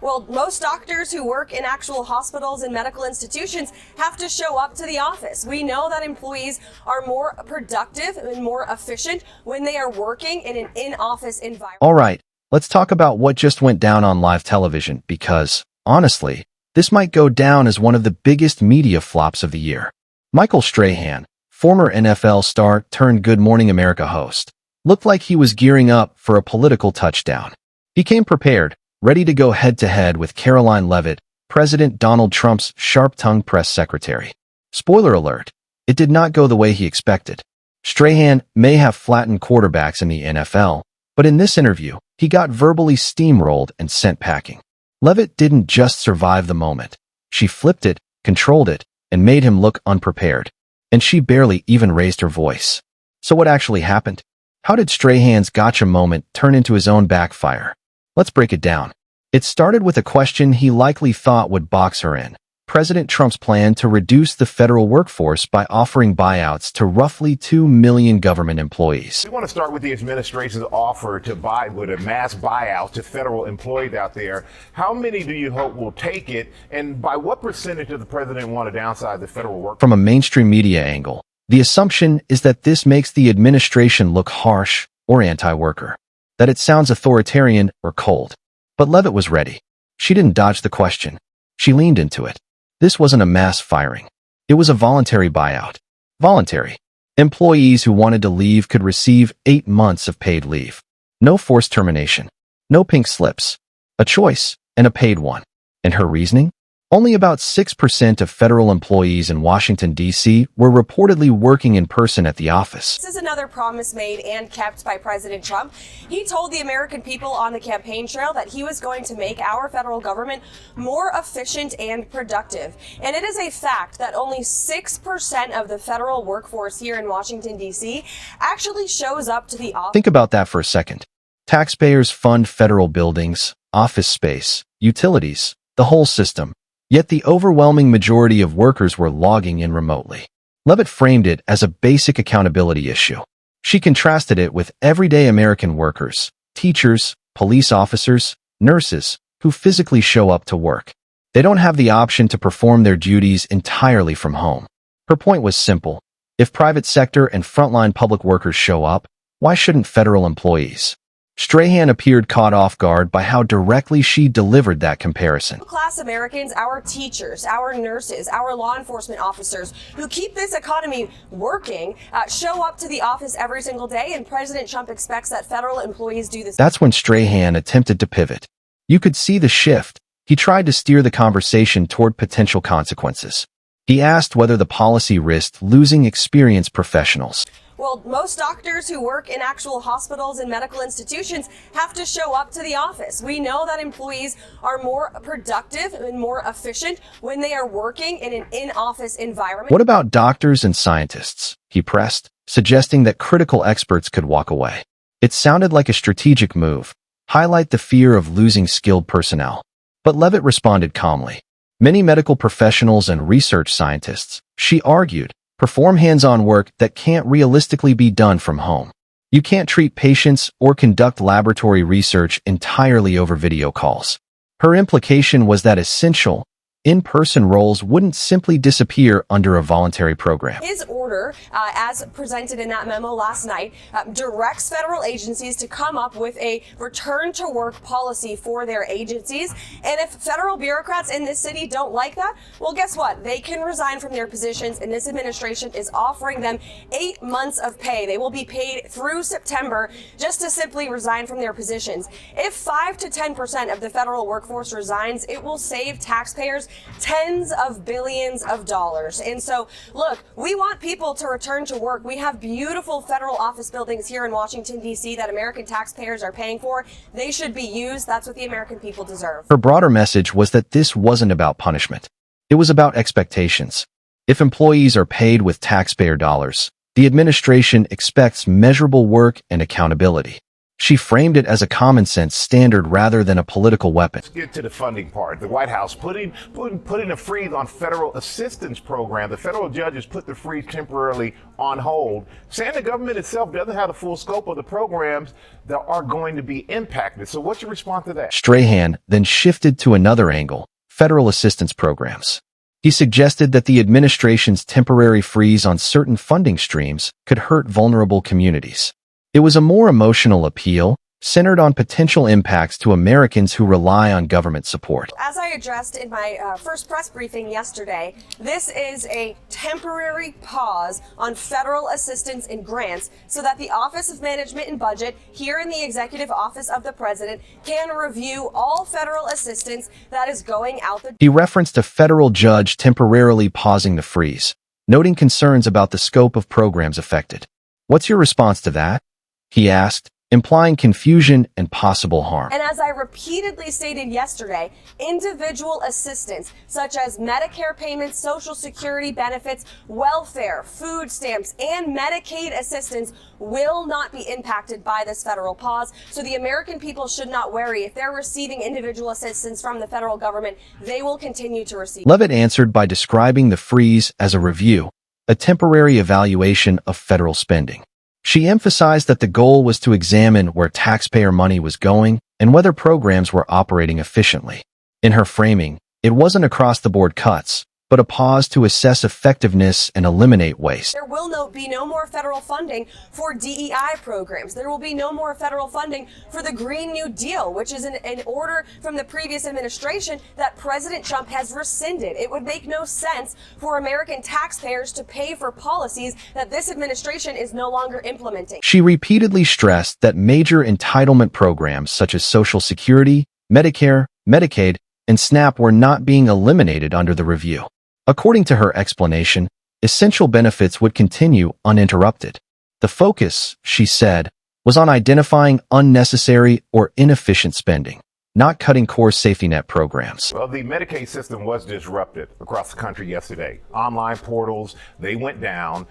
Well, most doctors who work in actual hospitals and medical institutions have to show up to the office. We know that employees are more productive and more efficient when they are working in an in-office environment. All right, let's talk about what just went down on live television because, honestly, this might go down as one of the biggest media flops of the year. Michael Strahan, former NFL star turned Good Morning America host, looked like he was gearing up for a political touchdown. He came prepared, ready to go head-to-head with Karoline Leavitt, President Donald Trump's sharp-tongued press secretary. Spoiler alert, it did not go the way he expected. Strahan may have flattened quarterbacks in the NFL, but in this interview, he got verbally steamrolled and sent packing. Leavitt didn't just survive the moment. She flipped it, controlled it, and made him look unprepared. And she barely even raised her voice. So what actually happened? How did Strahan's gotcha moment turn into his own backfire? Let's break it down. It started with a question he likely thought would box her in. President Trump's plan to reduce the federal workforce by offering buyouts to roughly 2 million government employees. We want to start with the administration's offer to buy with a mass buyout to federal employees out there. How many do you hope will take it? And by what percentage does the president want to downsize the federal workforce? From a mainstream media angle, the assumption is that this makes the administration look harsh or anti-worker, that it sounds authoritarian or cold. But Leavitt was ready. She didn't dodge the question. She leaned into it. This wasn't a mass firing. It was a voluntary buyout. Voluntary. Employees who wanted to leave could receive 8 months of paid leave. No forced termination. No pink slips. A choice, and a paid one. And her reasoning? Only about 6% of federal employees in Washington, D.C. were reportedly working in person at the office. This is another promise made and kept by President Trump. He told the American people on the campaign trail that he was going to make our federal government more efficient and productive. And it is a fact that only 6% of the federal workforce here in Washington, D.C. actually shows up to the office. Think about that for a second. Taxpayers fund federal buildings, office space, utilities, the whole system. Yet the overwhelming majority of workers were logging in remotely. Leavitt framed it as a basic accountability issue. She contrasted it with everyday American workers, teachers, police officers, nurses, who physically show up to work. They don't have the option to perform their duties entirely from home. Her point was simple. If private sector and frontline public workers show up, why shouldn't federal employees? Strahan appeared caught off guard by how directly she delivered that comparison. Middle-class Americans, our teachers, our nurses, our law enforcement officers who keep this economy working show up to the office every single day, and President Trump expects that federal employees do this. That's when Strahan attempted to pivot. You could see the shift. He tried to steer the conversation toward potential consequences. He asked whether the policy risked losing experienced professionals. Well, most doctors who work in actual hospitals and medical institutions have to show up to the office. We know that employees are more productive and more efficient when they are working in an in-office environment. What about doctors and scientists? He pressed, suggesting that critical experts could walk away. It sounded like a strategic move, highlight the fear of losing skilled personnel. But Leavitt responded calmly. Many medical professionals and research scientists, she argued, perform hands-on work that can't realistically be done from home. You can't treat patients or conduct laboratory research entirely over video calls. Her implication was that essential, in-person roles wouldn't simply disappear under a voluntary program. His order, as presented in that memo last night, directs federal agencies to come up with a return-to-work policy for their agencies. And if federal bureaucrats in this city don't like that, well, guess what? They can resign from their positions, and this administration is offering them 8 months of pay. They will be paid through September just to simply resign from their positions. If 5 to 10% of the federal workforce resigns, it will save taxpayers tens of billions of dollars. And so, look, we want people to return to work. We have beautiful federal office buildings here in Washington, D.C. that American taxpayers are paying for. They should be used. That's what the American people deserve. Her broader message was that this wasn't about punishment. It was about expectations. If employees are paid with taxpayer dollars, the administration expects measurable work and accountability. She framed it as a common-sense standard rather than a political weapon. Let's get to the funding part. The White House putting a freeze on federal assistance program. The federal judges put the freeze temporarily on hold, saying the government itself doesn't have the full scope of the programs that are going to be impacted. So what's your response to that? Strahan then shifted to another angle, federal assistance programs. He suggested that the administration's temporary freeze on certain funding streams could hurt vulnerable communities. It was a more emotional appeal, centered on potential impacts to Americans who rely on government support. As I addressed in my first press briefing yesterday, this is a temporary pause on federal assistance and grants so that the Office of Management and Budget here in the Executive Office of the President can review all federal assistance that is going out the door. He referenced a federal judge temporarily pausing the freeze, noting concerns about the scope of programs affected. What's your response to that? He asked, implying confusion and possible harm. And as I repeatedly stated yesterday, individual assistance such as Medicare payments, Social Security benefits, welfare, food stamps, and Medicaid assistance will not be impacted by this federal pause. So the American people should not worry. If they're receiving individual assistance from the federal government, they will continue to receive. Leavitt answered by describing the freeze as a review, a temporary evaluation of federal spending. She emphasized that the goal was to examine where taxpayer money was going and whether programs were operating efficiently. In her framing, it wasn't across-the-board cuts, but a pause to assess effectiveness and eliminate waste. There will be no more federal funding for DEI programs. There will be no more federal funding for the Green New Deal, which is an order from the previous administration that President Trump has rescinded. It would make no sense for American taxpayers to pay for policies that this administration is no longer implementing. She repeatedly stressed that major entitlement programs such as Social Security, Medicare, Medicaid, and SNAP were not being eliminated under the review. According to her explanation, essential benefits would continue uninterrupted. The focus, she said, was on identifying unnecessary or inefficient spending, not cutting core safety net programs. Well, the Medicaid system was disrupted across the country yesterday. Online portals, they went down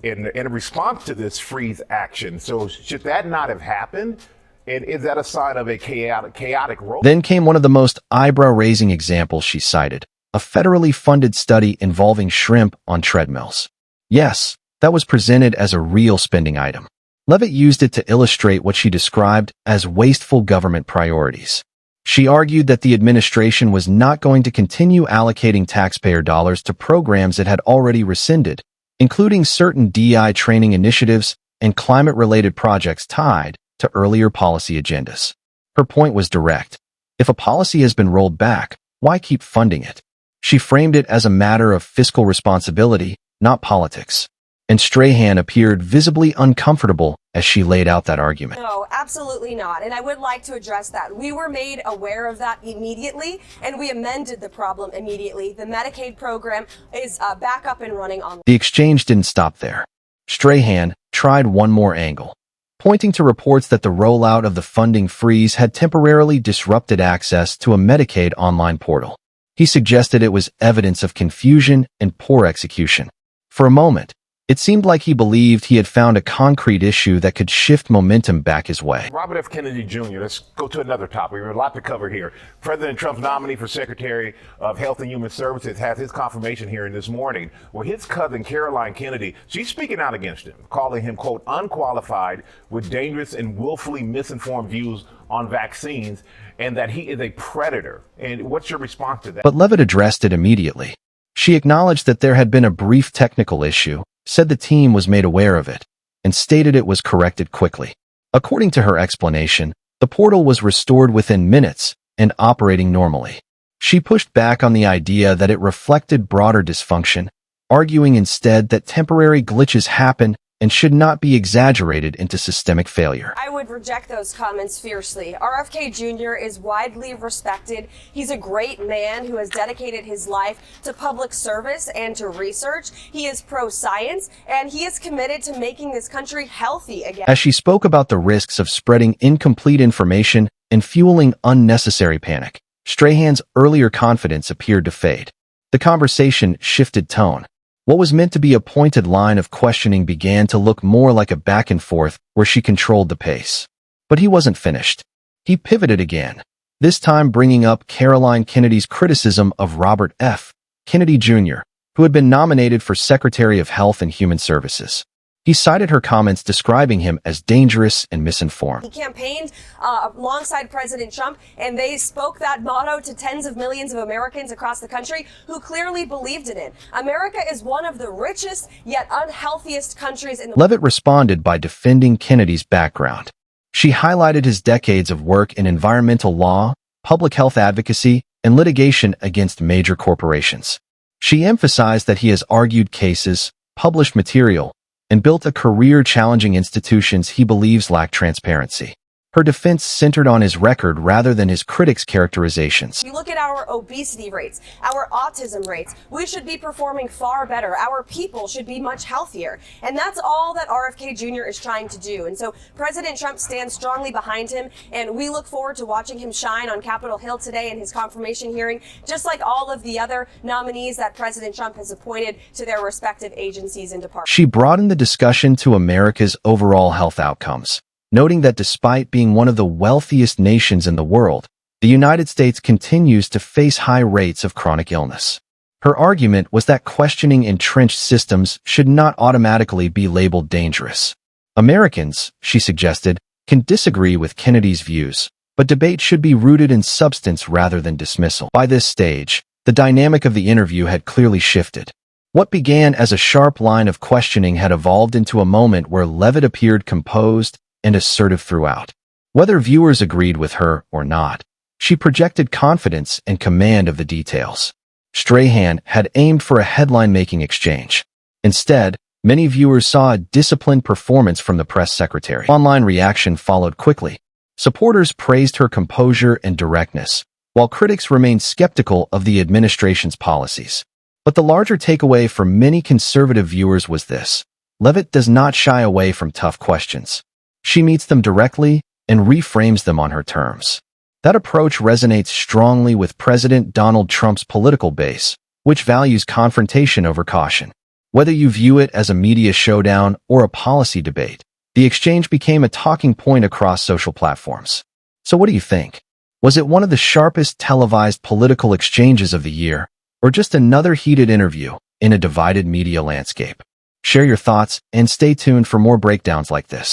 in response to this freeze action. So should that not have happened? And is that a sign of a chaotic role? Then came one of the most eyebrow-raising examples she cited. A federally funded study involving shrimp on treadmills. Yes, that was presented as a real spending item. Leavitt used it to illustrate what she described as wasteful government priorities. She argued that the administration was not going to continue allocating taxpayer dollars to programs it had already rescinded, including certain DEI training initiatives and climate-related projects tied to earlier policy agendas. Her point was direct. If a policy has been rolled back, why keep funding it? She framed it as a matter of fiscal responsibility, not politics. And Strahan appeared visibly uncomfortable as she laid out that argument. No, absolutely not. And I would like to address that. We were made aware of that immediately, and we amended the problem immediately. The Medicaid program is back up and running on. The exchange didn't stop there. Strahan tried one more angle, pointing to reports that the rollout of the funding freeze had temporarily disrupted access to a Medicaid online portal. He suggested it was evidence of confusion and poor execution. For a moment, it seemed like he believed he had found a concrete issue that could shift momentum back his way. Robert F. Kennedy Jr., let's go to another topic. We have a lot to cover here. President Trump's nominee for Secretary of Health and Human Services has his confirmation hearing this morning. Well, his cousin, Karoline Kennedy, she's speaking out against him, calling him, quote, unqualified with dangerous and willfully misinformed views on vaccines, and that he is a predator. And what's your response to that? But Leavitt addressed it immediately. She acknowledged that there had been a brief technical issue, said the team was made aware of it, and stated it was corrected quickly. According to her explanation, the portal was restored within minutes and operating normally. She pushed back on the idea that it reflected broader dysfunction, arguing instead that temporary glitches happen and should not be exaggerated into systemic failure. I would reject those comments fiercely. RFK Jr. is widely respected. He's a great man who has dedicated his life to public service and to research. He is pro-science, and he is committed to making this country healthy again. As she spoke about the risks of spreading incomplete information and fueling unnecessary panic, Strahan's earlier confidence appeared to fade. The conversation shifted tone. What was meant to be a pointed line of questioning began to look more like a back and forth where she controlled the pace. But he wasn't finished. He pivoted again, this time bringing up Karoline Kennedy's criticism of Robert F. Kennedy Jr., who had been nominated for Secretary of Health and Human Services. He cited her comments describing him as dangerous and misinformed. He campaigned alongside President Trump, and they spoke that motto to tens of millions of Americans across the country who clearly believed in it. America is one of the richest yet unhealthiest countries in the world. Leavitt responded by defending Kennedy's background. She highlighted his decades of work in environmental law, public health advocacy, and litigation against major corporations. She emphasized that he has argued cases, published material, and built a career challenging institutions he believes lack transparency. Her defense centered on his record rather than his critics' characterizations. You look at our obesity rates, our autism rates, we should be performing far better. Our people should be much healthier. And that's all that RFK Jr. is trying to do. And so President Trump stands strongly behind him, and we look forward to watching him shine on Capitol Hill today in his confirmation hearing, just like all of the other nominees that President Trump has appointed to their respective agencies and departments. She broadened the discussion to America's overall health outcomes, noting that despite being one of the wealthiest nations in the world, the United States continues to face high rates of chronic illness. Her argument was that questioning entrenched systems should not automatically be labeled dangerous. Americans, she suggested, can disagree with Kennedy's views, but debate should be rooted in substance rather than dismissal. By this stage, the dynamic of the interview had clearly shifted. What began as a sharp line of questioning had evolved into a moment where Leavitt appeared composed and assertive throughout. Whether viewers agreed with her or not, she projected confidence and command of the details. Strahan had aimed for a headline-making exchange. Instead, many viewers saw a disciplined performance from the press secretary. Online reaction followed quickly. Supporters praised her composure and directness, while critics remained skeptical of the administration's policies. But the larger takeaway for many conservative viewers was this: Leavitt does not shy away from tough questions. She meets them directly and reframes them on her terms. That approach resonates strongly with President Donald Trump's political base, which values confrontation over caution. Whether you view it as a media showdown or a policy debate, the exchange became a talking point across social platforms. So what do you think? Was it one of the sharpest televised political exchanges of the year, or just another heated interview in a divided media landscape? Share your thoughts and stay tuned for more breakdowns like this.